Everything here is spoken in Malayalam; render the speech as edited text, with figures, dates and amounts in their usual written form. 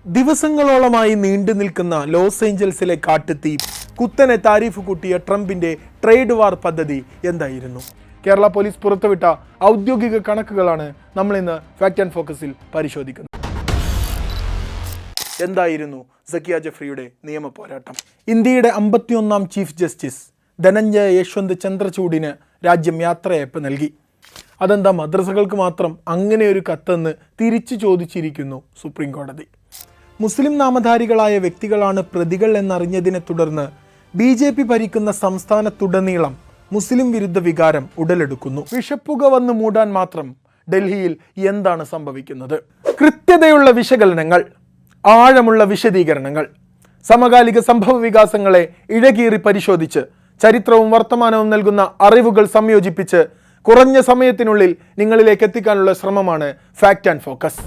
ദിവസങ്ങളോളമായി നീണ്ടു നിൽക്കുന്ന ലോസ് ഏഞ്ചൽസിലെ കാട്ടുതീ കുത്തനെ താരിഫ് കൂട്ടിയ ട്രംപിന്റെ ട്രേഡ് വാർ പദ്ധതി എന്തായിരുന്നു? കേരള പോലീസ് പുറത്തുവിട്ട ഔദ്യോഗിക കണക്കുകളാണ് നമ്മൾ ഇന്ന് ഫാക്ട് ആൻഡ് ഫോക്കസിൽ പരിശോധിക്കുന്നത്. എന്തായിരുന്നു സക്കിയ ജഫ്രിയുടെ നിയമ പോരാട്ടം? ഇന്ത്യയുടെ 51ാം ചീഫ് ജസ്റ്റിസ് ധനഞ്ജയ യശ്വന്ത് ചന്ദ്രചൂഡിന് രാജ്യം യാത്രയയപ്പ് നൽകി. അതെന്താ മദ്രസകൾക്ക് മാത്രം അങ്ങനെ ഒരു കത്തെന്ന് തിരിച്ചു ചോദിച്ചിരിക്കുന്നു സുപ്രീം കോടതി. മുസ്ലിം നാമധാരികളായ വ്യക്തികളാണ് പ്രതികൾ എന്നറിഞ്ഞതിനെ തുടർന്ന് BJP ഭരിക്കുന്ന സംസ്ഥാനത്തുടനീളം മുസ്ലിം വിരുദ്ധ വികാരം ഉടലെടുക്കുന്നു. വിഷപ്പുക വന്ന് മൂടാൻ മാത്രം ഡൽഹിയിൽ എന്താണ് സംഭവിക്കുന്നത്? കൃത്യതയുള്ള വിശകലനങ്ങൾ, ആഴമുള്ള വിശദീകരണങ്ങൾ, സമകാലിക സംഭവ വികാസങ്ങളെ ഇഴകീറി പരിശോധിച്ച് ചരിത്രവും വർത്തമാനവും നൽകുന്ന അറിവുകൾ സംയോജിപ്പിച്ച് കുറഞ്ഞ സമയത്തിനുള്ളിൽ നിങ്ങളിലേക്ക് എത്തിക്കാനുള്ള ശ്രമമാണ് ഫാക്ട് ആൻഡ് ഫോക്കസ്.